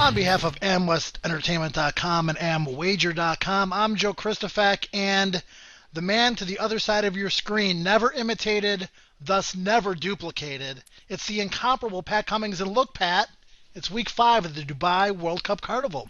On behalf of AmWestEntertainment.com and AmWager.com, I'm Joe Christofak, and the man to the other side of your screen, never imitated, thus never duplicated. It's the incomparable Pat Cummings. And look, Pat, it's week 5 of the Dubai World Cup Carnival.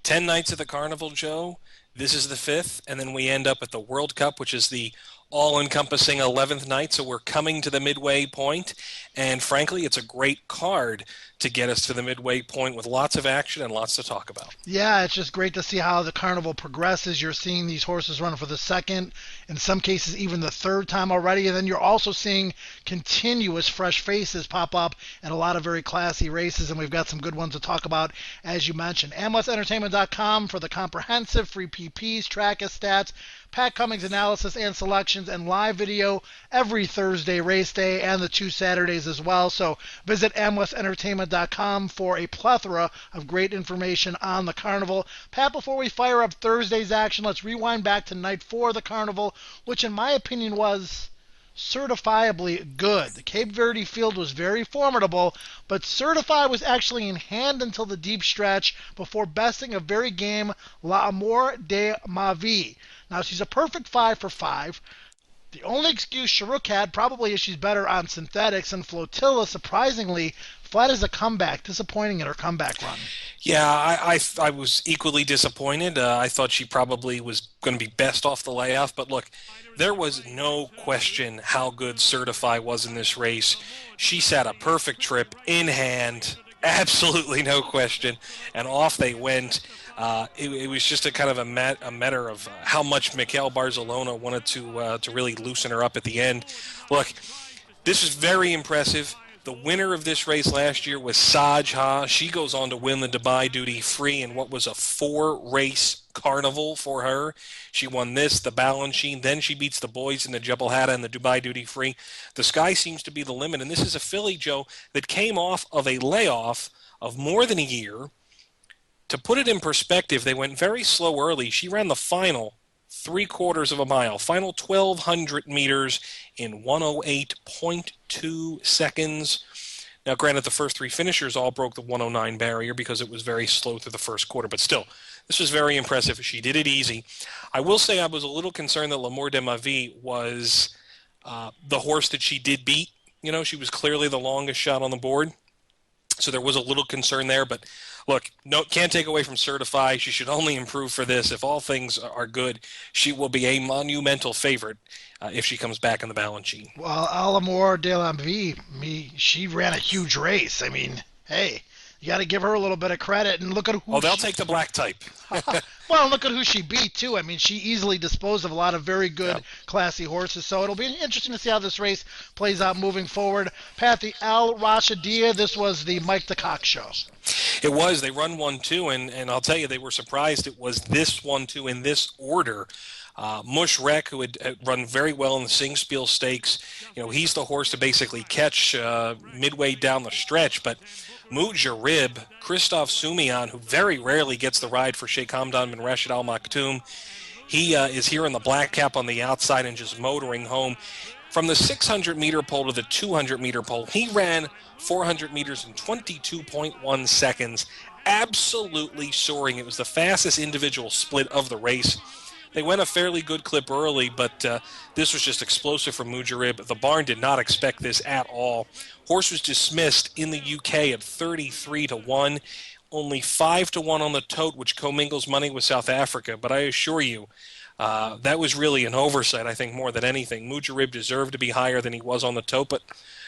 10 nights at the Carnival, Joe. This is the 5th, and then we end up at the World Cup, which is the all-encompassing 11th night, so we're coming to the midway point, and frankly, it's a great card to get us to the midway point with lots of action and lots to talk about. Yeah, it's just great to see how the Carnival progresses. You're seeing these horses run for the second, in some cases even the third time already, and then you're also seeing continuous fresh faces pop up in a lot of very classy races, and we've got some good ones to talk about, as you mentioned. AmWestEntertainment.com for the comprehensive free PPs, track stats, Pat Cummings analysis and selections, and live video every Thursday race day and the 2 Saturdays as well. So visit AmWestEntertainment.com for a plethora of great information on the Carnival. Pat, before we fire up Thursday's action, let's rewind back to night 4 of the Carnival, which in my opinion was certifiably good. The Cape Verde field was very formidable, but Certify was actually in hand until the deep stretch before besting a very game L'Amour de ma Vie. Now, she's a perfect 5 for 5. The only excuse Sharuk had probably is she's better on synthetics, and Flotilla, surprisingly, flat as a comeback, disappointing in her comeback run. Yeah, I was equally disappointed. I thought she probably was going to be best off the layoff, but look, there was no question how good Certify was in this race. She sat a perfect trip in hand, absolutely no question, and off they went. It was just a kind of a matter of how much Mikel Barcelona wanted to really loosen her up at the end. Look, this is very impressive. The winner of this race last year was Sajha. She goes on to win the Dubai Duty Free in what was a 4-race carnival for her. She won this, the Balanchine, then she beats the boys in the Jebel Hatta and the Dubai Duty Free. The sky seems to be the limit, and this is a filly, Joe, that came off of a layoff of more than a year. To put it in perspective, they went very slow early. She ran the final 3/4 of a mile, final 1,200 meters in 108.2 seconds. Now, granted, the first 3 finishers all broke the 109 barrier because it was very slow through the first quarter, but still, this was very impressive. She did it easy. I will say I was a little concerned that L'Amour de ma Vie was the horse that she did beat. You know, she was clearly the longest shot on the board. So there was a little concern there, but look, no, can't take away from Certify. She should only improve for this. If all things are good, she will be a monumental favorite if she comes back in the Balanchine. Well, L'Amour de la Vie, she ran a huge race. I mean, hey, you got to give her a little bit of credit, and look at who. Oh, they'll take the black type. Well, look at who she beat, too. I mean, she easily disposed of a lot of very good, classy horses. So it'll be interesting to see how this race plays out moving forward. Pat, the Al Rashidiyah, this was the Mike the Cock show. It was. They run 1-2, and I'll tell you, they were surprised it was this 1-2 in this order. Mushrek, who had run very well in the Singspiel Stakes, you know, he's the horse to basically catch midway down the stretch, but Mujarib, Christoph Sumian, who very rarely gets the ride for Sheikh Hamdan bin Rashid Al Maktoum, he is here in the black cap on the outside and just motoring home. From the 600-meter pole to the 200-meter pole, he ran 400 meters in 22.1 seconds, absolutely soaring. It was the fastest individual split of the race. They went a fairly good clip early, but this was just explosive from Mujarib. The barn did not expect this at all. Horse was dismissed in the UK at 33-1, only 5-1 on the tote, which commingles money with South Africa. But I assure you, that was really an oversight, I think, more than anything. Mujarib deserved to be higher than he was on the tote, but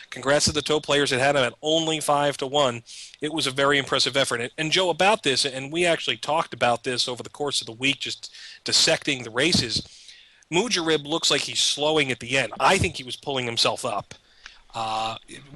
congrats to the tote players that had him at only 5-1. It was a very impressive effort. And Joe, about this, and we actually talked about this over the course of the week, just dissecting the races, Mujarib looks like he's slowing at the end. I think he was pulling himself up.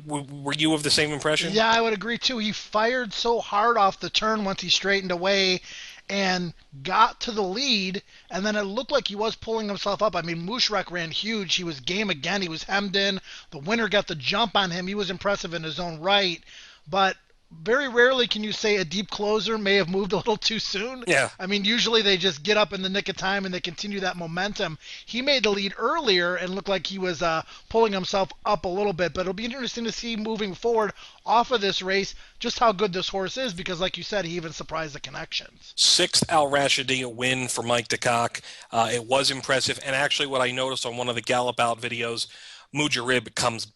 Were you of the same impression? Yeah, I would agree, too. He fired so hard off the turn once he straightened away and got to the lead, and then it looked like he was pulling himself up. I mean, Mushrek ran huge. He was game again. He was hemmed in. The winner got the jump on him. He was impressive in his own right. But very rarely can you say a deep closer may have moved a little too soon. Yeah. I mean, usually they just get up in the nick of time and they continue that momentum. He made the lead earlier and looked like he was pulling himself up a little bit, but it'll be interesting to see moving forward off of this race just how good this horse is because, like you said, he even surprised the connections. Sixth Al Rashidiyah win for Mike DeCock. It was impressive, and actually, what I noticed on one of the gallop out videos, Mujarib comes,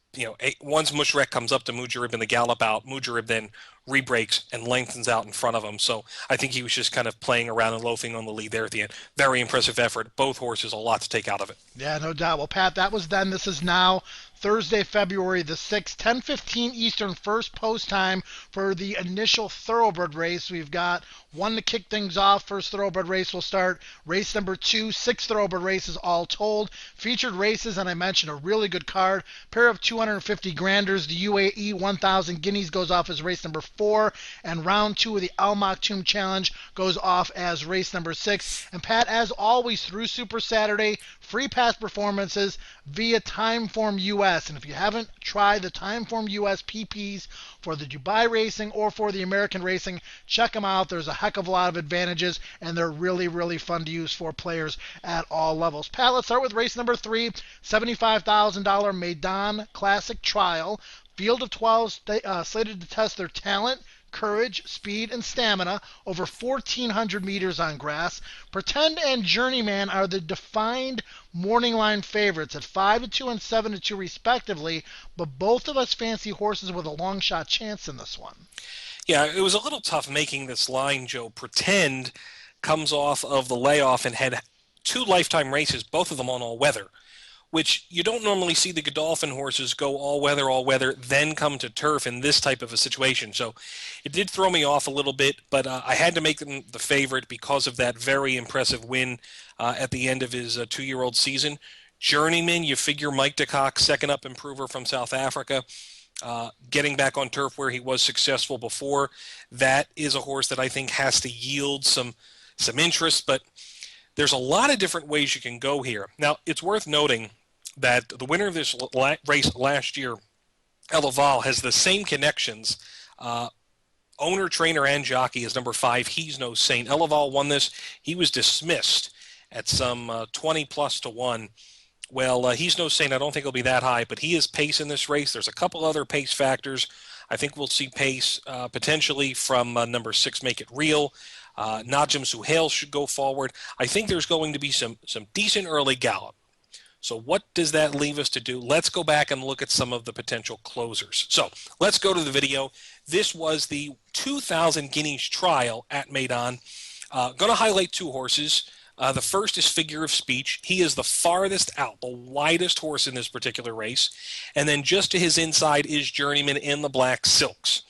once Mushrek comes up to Mujarib in the gallop out, Mujarib then rebreaks and lengthens out in front of him. So I think he was just kind of playing around and loafing on the lead there at the end. Very impressive effort. Both horses, a lot to take out of it. Yeah, no doubt. Well, Pat, that was then. This is now. Thursday, February the 6th, 10:15 Eastern, first post time for the initial thoroughbred race. We've got one to kick things off. First thoroughbred race will start race number 2, 6 thoroughbred races all told. Featured races, and I mentioned a really good card. Pair of 250 granders. The UAE 1000 guineas goes off as race number 4, and round 2 of the Al Maktoum Challenge goes off as race number 6. And Pat, as always, through Super Saturday, free pass performances via Timeform US. And if you haven't tried the Timeform US PPs for the Dubai racing or for the American racing, check them out. There's a heck of a lot of advantages, and they're really, really fun to use for players at all levels. Pat, let's start with race number 3, $75,000 Maidan Classic Trial. Field of 12 slated to test their talent, courage, speed, and stamina over 1,400 meters on grass. Pretend and Journeyman are the defined morning line favorites at 5-2 and 7-2 respectively, but both of us fancy horses with a long shot chance in this one. Yeah, it was a little tough making this line, Joe. Pretend comes off of the layoff and had 2 lifetime races, both of them on all weather, which you don't normally see the Godolphin horses go all weather, then come to turf in this type of a situation. So it did throw me off a little bit, but I had to make them the favorite because of that very impressive win at the end of his 2-year-old season. Journeyman, you figure Mike DeCock, second up improver from South Africa, getting back on turf where he was successful before. That is a horse that I think has to yield some interest, but there's a lot of different ways you can go here. Now, it's worth noting that the winner of this race last year, Elaval, has the same connections, owner, trainer, and jockey as number 5. He's no saint. Elaval won this. He was dismissed at some 20+ to 1. Well, he's no saint. I don't think he'll be that high, but he is pace in this race. There's a couple other pace factors. I think we'll see pace potentially from number 6, Make It Real. Najim Suhail should go forward. I think there's going to be some decent early gallop. So what does that leave us to do? Let's go back and look at some of the potential closers. So let's go to the video. This was the 2,000 guineas trial at Maidan. Going to highlight 2 horses. The first is Figure of Speech. He is the farthest out, the widest horse in this particular race. And then just to his inside is Journeyman in the black silks.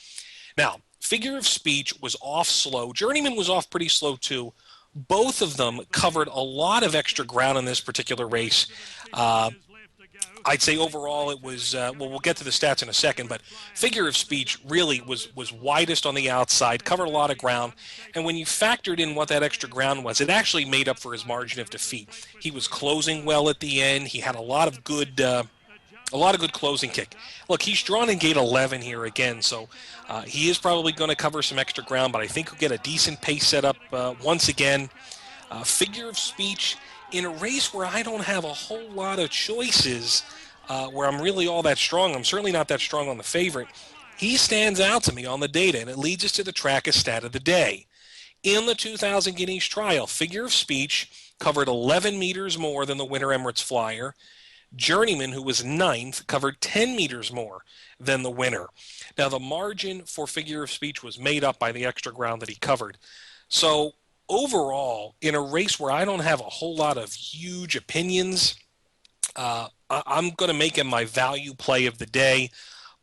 Now, Figure of Speech was off slow. Journeyman was off pretty slow too. Both of them covered a lot of extra ground in this particular race. I'd say overall it was, well, we'll get to the stats in a second, but Figure of Speech really was widest on the outside, covered a lot of ground, and when you factored in what that extra ground was, it actually made up for his margin of defeat. He was closing well at the end. He had a lot of good closing kick. Look, he's drawn in gate 11 here again, so he is probably going to cover some extra ground, but I think he'll get a decent pace set up once again. Figure of Speech in a race where I don't have a whole lot of choices, where I'm really all that strong. I'm certainly not that strong on the favorite. He stands out to me on the data, and it leads us to the track stat of the day. In the 2,000 guineas trial, Figure of Speech covered 11 meters more than the winner Emirates Flyer. Journeyman, who was 9th, covered 10 meters more than the winner. Now, the margin for Figure of Speech was made up by the extra ground that he covered. So, overall, in a race where I don't have a whole lot of huge opinions, I'm going to make him my value play of the day,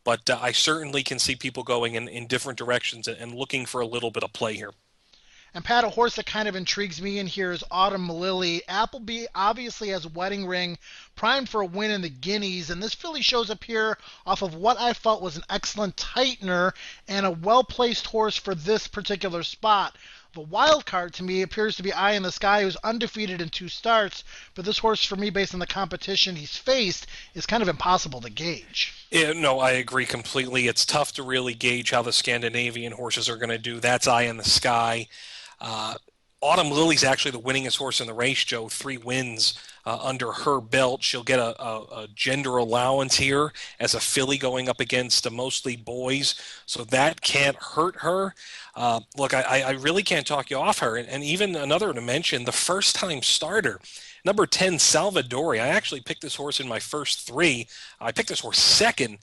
but I certainly can see people going in different directions and looking for a little bit of play here. And Pat, a horse that kind of intrigues me in here is Autumn Lily. Appleby obviously has Wedding Ring primed for a win in the Guineas, and this filly shows up here off of what I felt was an excellent tightener and a well-placed horse for this particular spot. The wild card to me appears to be Eye in the Sky, who's undefeated in 2 starts. But this horse, for me, based on the competition he's faced, is kind of impossible to gauge. Yeah, no, I agree completely. It's tough to really gauge how the Scandinavian horses are going to do. That's Eye in the Sky. Uh, Autumn Lily's actually the winningest horse in the race, Joe. 3 wins under her belt. She'll get a gender allowance here as a filly going up against mostly boys, so that can't hurt her. Look, I really can't talk you off her. And even another to mention, the first-time starter, number 10, Salvadori. I actually picked this horse in my first 3. I picked this horse second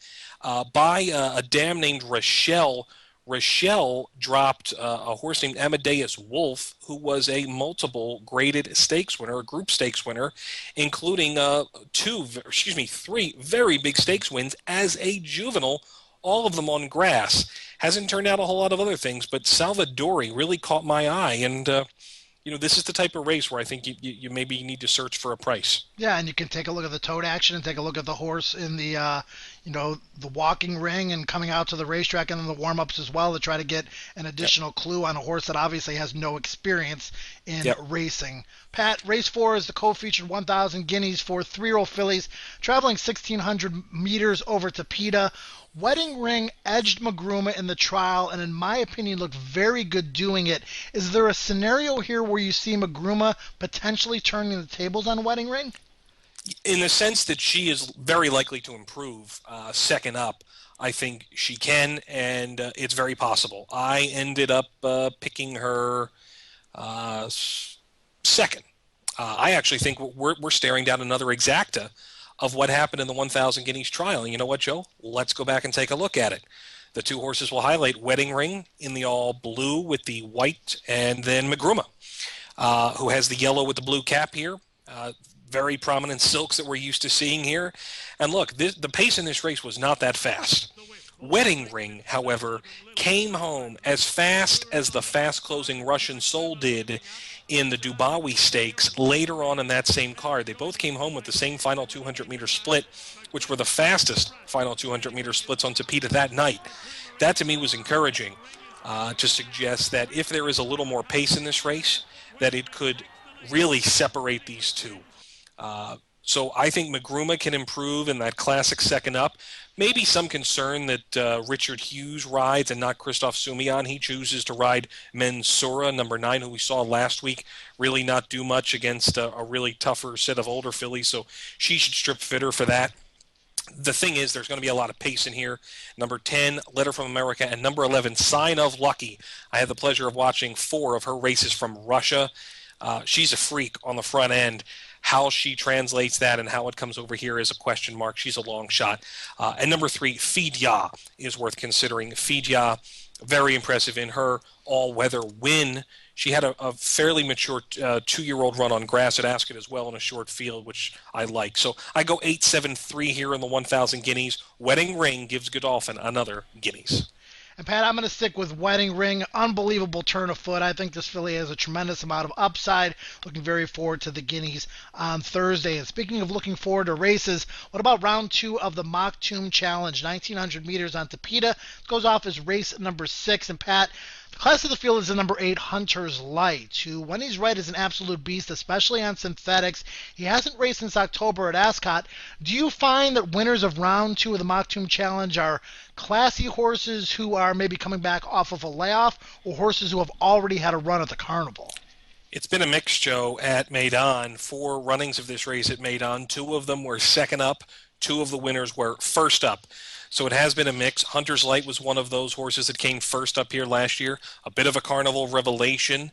by a dam named Rochelle. Rochelle dropped a horse named Amadeus Wolf, who was a multiple graded stakes winner, a group stakes winner, including 3 very big stakes wins as a juvenile, all of them on grass. Hasn't turned out a whole lot of other things, but Salvadori really caught my eye, and this is the type of race where I think you maybe need to search for a price. Yeah, and you can take a look at the tote action and take a look at the horse in the walking ring and coming out to the racetrack and then the warm-ups as well to try to get an additional clue on a horse that obviously has no experience in racing. Pat, race 4 is the co-featured 1,000 guineas for 3-year-old fillies traveling 1,600 meters over to PETA. Wedding Ring edged Magruma in the trial and in my opinion looked very good doing it. Is there a scenario here where you see Magruma potentially turning the tables on Wedding Ring? In the sense that she is very likely to improve second up, I think she can, and it's very possible. I ended up picking her second. I actually think we're staring down another exacta of what happened in the 1,000 guineas trial. And you know what, Joe? Let's go back and take a look at it. The 2 horses will highlight Wedding Ring in the all blue with the white, and then Magruma, who has the yellow with the blue cap here. Very prominent silks that we're used to seeing here. And look, the pace in this race was not that fast. Wedding Ring, however, came home as fast as the fast-closing Russian Soul did in the Dubawi Stakes later on in that same card. They both came home with the same final 200-meter split, which were the fastest final 200-meter splits on Tapeta that night. That, to me, was encouraging to suggest that if there is a little more pace in this race, that it could really separate these two. So I think Magruma can improve in that classic second up. Maybe some concern that Richard Hughes rides and not Christoph Sumian. He chooses to ride Mensura, number 9, who we saw last week, really not do much against a really tougher set of older fillies. So she should strip fitter for that. The thing is, there's going to be a lot of pace in here. Number 10, Letter from America, and number 11, Sign of Lucky. I had the pleasure of watching 4 of her races from Russia. She's a freak on the front end. How she translates that and how it comes over here is a question mark. She's a long shot. And number 3, Fidya is worth considering. Fidya, very impressive in her all-weather win. She had a fairly mature 2-year-old run on grass at Ascot as well in a short field, which I like. So I go 8-7-3 here in the 1,000 guineas. Wedding Ring gives Godolphin another guineas. And Pat, I'm going to stick with Wedding Ring. Unbelievable turn of foot. I think this filly has a tremendous amount of upside. Looking very forward to the Guineas on Thursday. And speaking of looking forward to races, what about round 2 of the Mock Tomb Challenge? 1,900 meters on Tapeta. It goes off as race number 6. And Pat, the class of the field is the number 8, Hunter's Light, who, when he's right, is an absolute beast, especially on synthetics. He hasn't raced since October at Ascot. Do you find that winners of round 2 of the Mock Tomb Challenge are classy horses who are maybe coming back off of a layoff, or horses who have already had a run at the Carnival? It's been a mix, Joe, at Maidan. 4 runnings of this race at Maidan. 2 of them were second up. 2 of the winners were first up. So it has been a mix. Hunter's Light was one of those horses that came first up here last year. A bit of a Carnival revelation.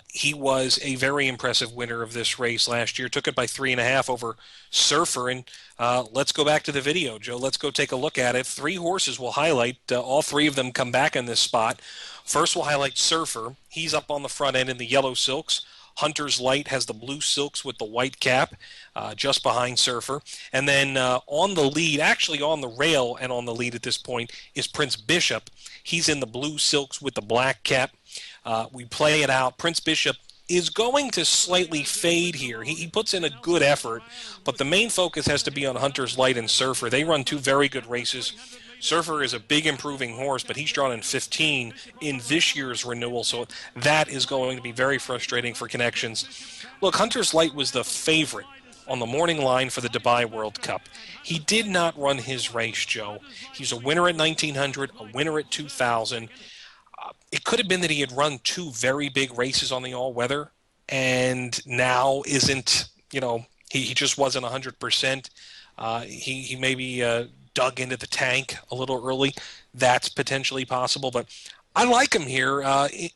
He was a very impressive winner of this race last year. Took it by 3.5 over Surfer. And let's go back to the video, Joe. Let's go take a look at it. 3 horses will highlight. All 3 of them come back in this spot. First, we'll highlight Surfer. He's up on the front end in the yellow silks. Hunter's Light has the blue silks with the white cap, just behind Surfer. And then on the lead, actually on the rail and on the lead at this point, is Prince Bishop. He's in the blue silks with the black cap. We play it out. Prince Bishop is going to slightly fade here. He puts in a good effort, but the main focus has to be on Hunter's Light and Surfer. They run two very good races. Surfer is a big improving horse, but he's drawn in 15 in this year's renewal, so that is going to be very frustrating for Connections. Look, Hunter's Light was the favorite on the morning line for the Dubai World Cup. He did not run his race, Joe. He's a winner at 1900, a winner at 2000. It could have been that he had run two very big races on the all-weather and now isn't, he just wasn't 100%. He maybe dug into the tank a little early. That's potentially possible, but I like him here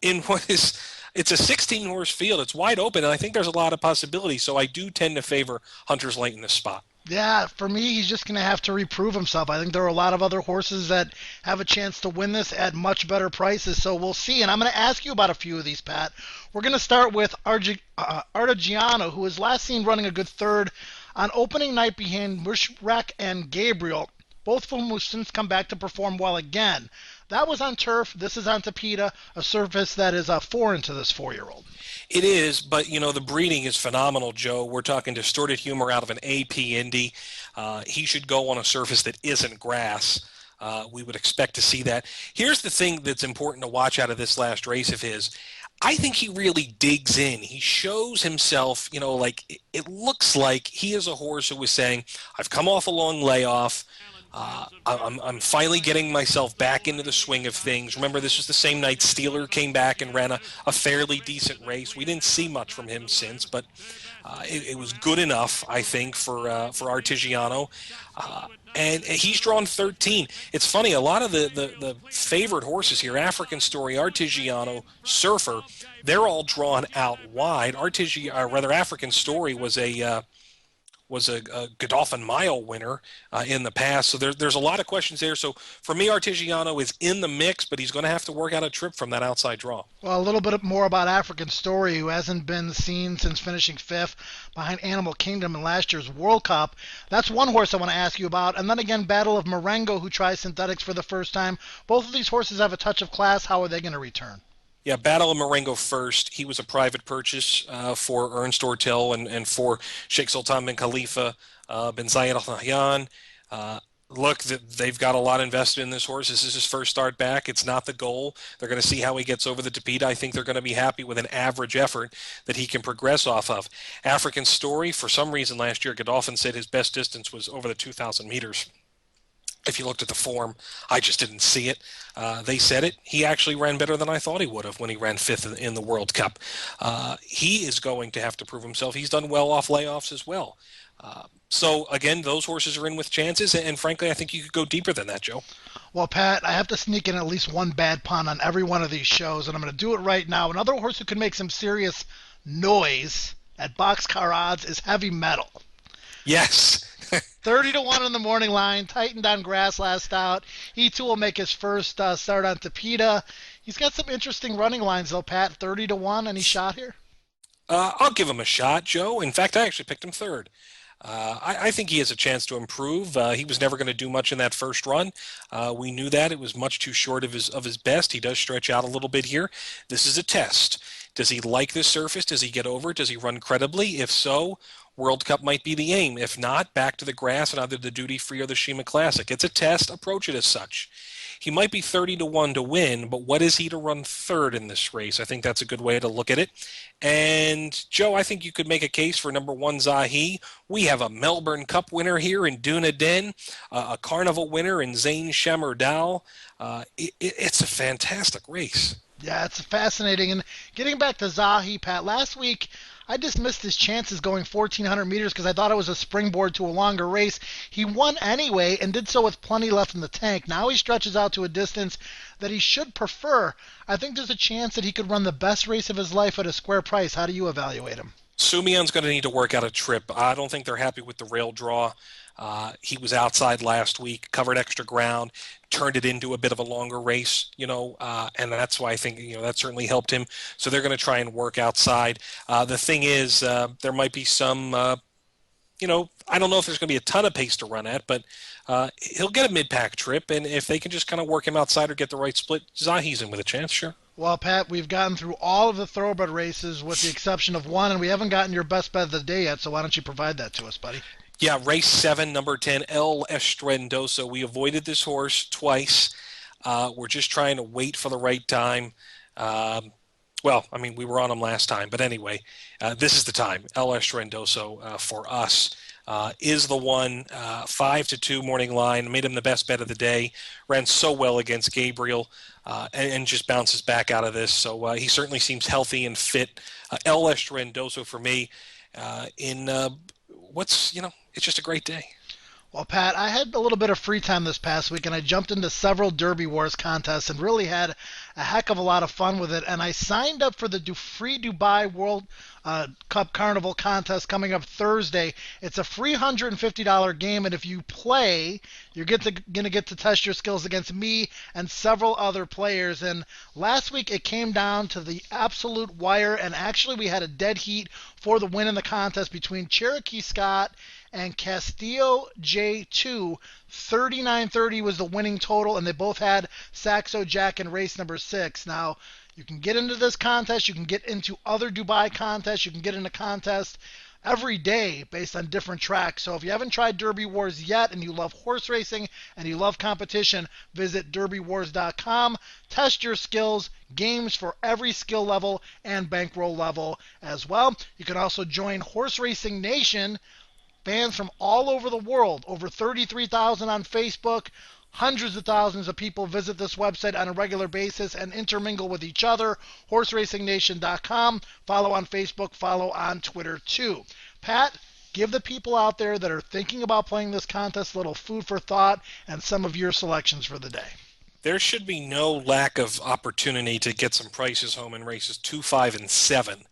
in what is it's a 16-horse field. It's wide open, and I think there's a lot of possibility. So I do tend to favor Hunter's Light in this spot. Yeah, for me, he's just going to have to reprove himself. I think there are a lot of other horses that have a chance to win this at much better prices, so we'll see. And I'm going to ask you about a few of these, Pat. We're going to start with Artigiano, who was last seen running a good third on opening night behind Bushrack and Gabriel, both of whom have since come back to perform well again. That was on turf. This is on Tapeta, a surface that is foreign to this 4-year-old. It is, but the breeding is phenomenal, Joe. We're talking distorted humor out of an AP Indy. He should go on a surface that isn't grass. We would expect to see that. Here's the thing that's important to watch out of this last race of his. I think he really digs in. He shows himself, like it looks like he is a horse who was saying, I've come off a long layoff. I'm finally getting myself back into the swing of things. Remember, this was the same night Steeler came back and ran a fairly decent race. We didn't see much from him since, but it was good enough, I think, for Artigiano. And he's drawn 13. It's funny, a lot of the favorite horses here, African Story, Artigiano, Surfer, they're all drawn out wide. African Story was a Godolphin Mile winner in the past. So there's a lot of questions there. So for me, Artigiano is in the mix, but he's going to have to work out a trip from that outside draw. Well, a little bit more about African Story, who hasn't been seen since finishing fifth behind Animal Kingdom in last year's World Cup. That's one horse I want to ask you about. And then again, Battle of Marengo, who tries synthetics for the first time. Both of these horses have a touch of class. How are they going to return? Yeah, Battle of Marengo first. He was a private purchase for Ernst Ortel and for Sheikh Sultan bin Khalifa bin Zayed Al Nahyan. Look, they've got a lot invested in this horse. This is his first start back. It's not the goal. They're going to see how he gets over the Tapeta. I think they're going to be happy with an average effort that he can progress off of. African Story, for some reason last year, Godolphin said his best distance was over the 2,000 meters. If you looked at the form, I just didn't see it. They said it. He actually ran better than I thought he would have when he ran fifth in the World Cup. He is going to have to prove himself. He's done well off layoffs as well. So, again, those horses are in with chances, and frankly, I think you could go deeper than that, Joe. Well, Pat, I have to sneak in at least one bad pun on every one of these shows, and I'm going to do it right now. Another horse who can make some serious noise at boxcar odds is Heavy Metal. Yes. 30-1 on the morning line, tightened on grass last out. He too will make his first start on Tapeta. He's got some interesting running lines though, Pat. 30-1, any shot here? I'll give him a shot, Joe. In fact, I actually picked him third. I think he has a chance to improve. He was never going to do much in that first run. We knew that. It was much too short of his best. He does stretch out a little bit here. This is a test. Does he like this surface? Does he get over it? Does he run credibly? If so, World Cup might be the aim. If not, back to the grass and either the Duty Free or the Shima Classic. It's a test. Approach it as such. He might be 30-1 to win, but what is he to run third in this race? I think that's a good way to look at it. And, Joe, I think you could make a case for number one, Zahi. We have a Melbourne Cup winner here in Duna Den, a Carnival winner in Zain Shemerdal. It's a fantastic race. Yeah, it's fascinating. And getting back to Zahi, Pat, last week I dismissed his chances going 1,400 meters because I thought it was a springboard to a longer race. He won anyway and did so with plenty left in the tank. Now he stretches out to a distance that he should prefer. I think there's a chance that he could run the best race of his life at a square price. How do you evaluate him? Sumian's going to need to work out a trip. I don't think they're happy with the rail draw. He was outside last week, covered extra ground, turned it into a bit of a longer race, and that's why I think, that certainly helped him. So they're going to try and work outside. The thing is, there might be some, I don't know if there's going to be a ton of pace to run at, but he'll get a mid-pack trip, and if they can just kind of work him outside or get the right split, Zahi's in with a chance, sure. Well, Pat, we've gotten through all of the thoroughbred races with the exception of one, and we haven't gotten your best bet of the day yet, so why don't you provide that to us, buddy? Yeah, race 7, number 10, El Estrendoso. We avoided this horse twice. We're just trying to wait for the right time. Um, well, I mean, we were on him last time, but anyway, this is the time. El Estrendoso for us is the one. 5-2 morning line made him the best bet of the day. Ran so well against Gabriel, and just bounces back out of this. So he certainly seems healthy and fit. El Estrendoso for me. In what's it's just a great day. Well, Pat, I had a little bit of free time this past week, and I jumped into several Derby Wars contests and really had a heck of a lot of fun with it. And I signed up for the Free Dubai World Cup Carnival contest coming up Thursday. It's a free $150 game, and if you play, you're going to get to test your skills against me and several other players. And last week it came down to the absolute wire, and actually we had a dead heat for the win in the contest between Cherokee Scott and Castillo J2. 39.30 was the winning total, and they both had Saxo Jack in race number 6. Now, you can get into this contest, you can get into other Dubai contests, you can get into contests every day based on different tracks. So if you haven't tried Derby Wars yet and you love horse racing and you love competition, visit derbywars.com. Test your skills, games for every skill level and bankroll level as well. You can also join Horse Racing Nation. Fans from all over the world, over 33,000 on Facebook. Hundreds of thousands of people visit this website on a regular basis and intermingle with each other. HorseRacingNation.com. Follow on Facebook, follow on Twitter too. Pat, give the people out there that are thinking about playing this contest a little food for thought and some of your selections for the day. There should be no lack of opportunity to get some prices home in races 2, 5, and 7.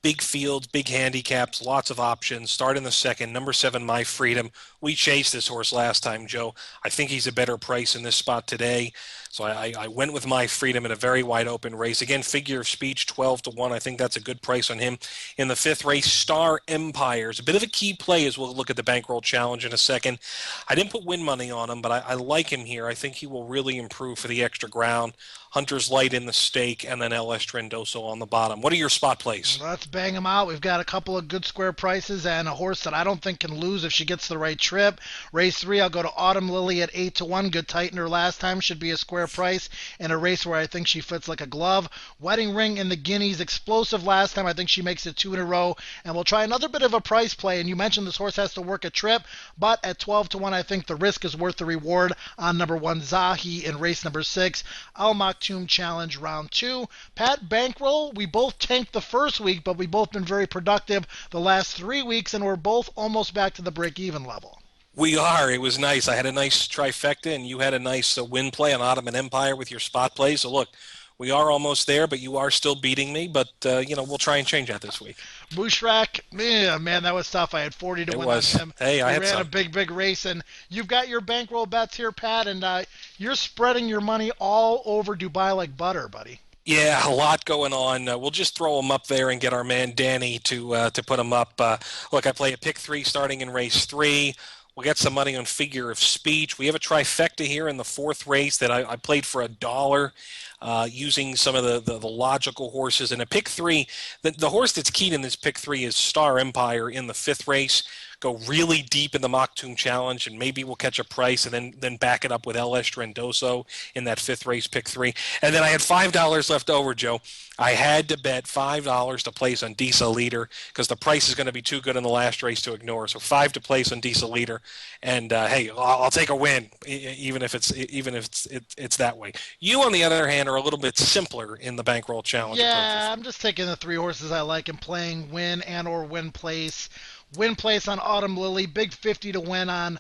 Big fields, big handicaps, lots of options. Start in the second. Number 7, My Freedom. We chased this horse last time, Joe. I think he's a better price in this spot today. So I went with My Freedom in a very wide open race. Again, figure of speech, 12-1. I think that's a good price on him. In the 5th race, Star Empires. A bit of a key play as we'll look at the Bankroll Challenge in a second. I didn't put win money on him, but I like him here. I think he will really improve for the extra ground. Hunter's Light in the stake, and then El Estrendoso on the bottom. What are your spot plays? Let's bang them out. We've got a couple of good square prices and a horse that I don't think can lose if she gets the right trip. Race 3, I'll go to Autumn Lily at 8-1. Good tightener last time. Should be a square price in a race where I think she fits like a glove. Wedding Ring in the Guineas. Explosive last time. I think she makes it 2 in a row. And we'll try another bit of a price play. And you mentioned this horse has to work a trip. But at 12-1, I think the risk is worth the reward on number 1, Zahi, in race number 6. Al Maktoum Challenge round 2. Pat, bankroll, we both tanked the first week, but we both been very productive the last 3 weeks, and we're both almost back to the break-even level. We are. It was nice. I had a nice trifecta, and you had a nice win play on Ottoman Empire with your spot play. So, look, we are almost there, but you are still beating me. But, we'll try and change that this week. Bushrak, man, that was tough. I had 40-1 on him. Hey, I had ran some. a big race, and you've got your bankroll bets here, Pat, and you're spreading your money all over Dubai like butter, buddy. Yeah, a lot going on. We'll just throw them up there and get our man Danny to put them up. Look, I play a pick 3 starting in race 3. We'll get some money on figure of speech. We have a trifecta here in the 4th race that I played for $1 using some of the logical horses. And a pick 3, the horse that's keyed in this pick 3 is Star Empire in the 5th race. Go really deep in the Maktoum Challenge, and maybe we'll catch a price, and then back it up with El Estrendoso in that 5th race, pick 3. And then I had $5 left over, Joe. I had to bet $5 to place on Diesel Leader because the price is going to be too good in the last race to ignore. So 5 to place on Diesel Leader, and hey, I'll take a win, even if it's that way. You, on the other hand, are a little bit simpler in the Bankroll Challenge. Yeah, I'm just taking the 3 horses I like and playing win and or win place. Win place on Autumn Lily, big 50 to win on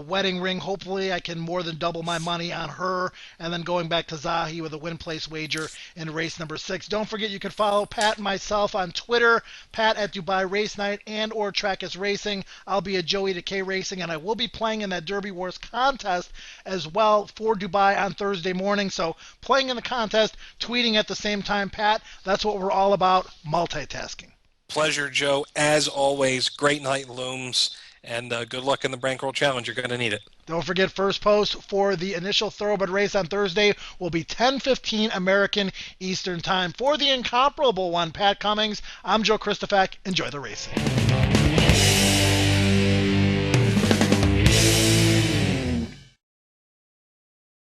Wedding Ring. Hopefully I can more than double my money on her, and then going back to Zahi with a win place wager in race number 6. Don't forget you can follow Pat and myself on Twitter, Pat at Dubai Race Night and or Trackus Racing. I'll be at Joey Decay Racing, and I will be playing in that Derby Wars contest as well for Dubai on Thursday morning. So playing in the contest, tweeting at the same time, Pat, that's what we're all about, multitasking. Pleasure, Joe. As always, great night looms, And good luck in the Bankroll Challenge. You're going to need it. Don't forget, first post for the initial thoroughbred race on Thursday will be 10:15 American Eastern Time. For the incomparable one, Pat Cummings, I'm Joe Christofak. Enjoy the racing.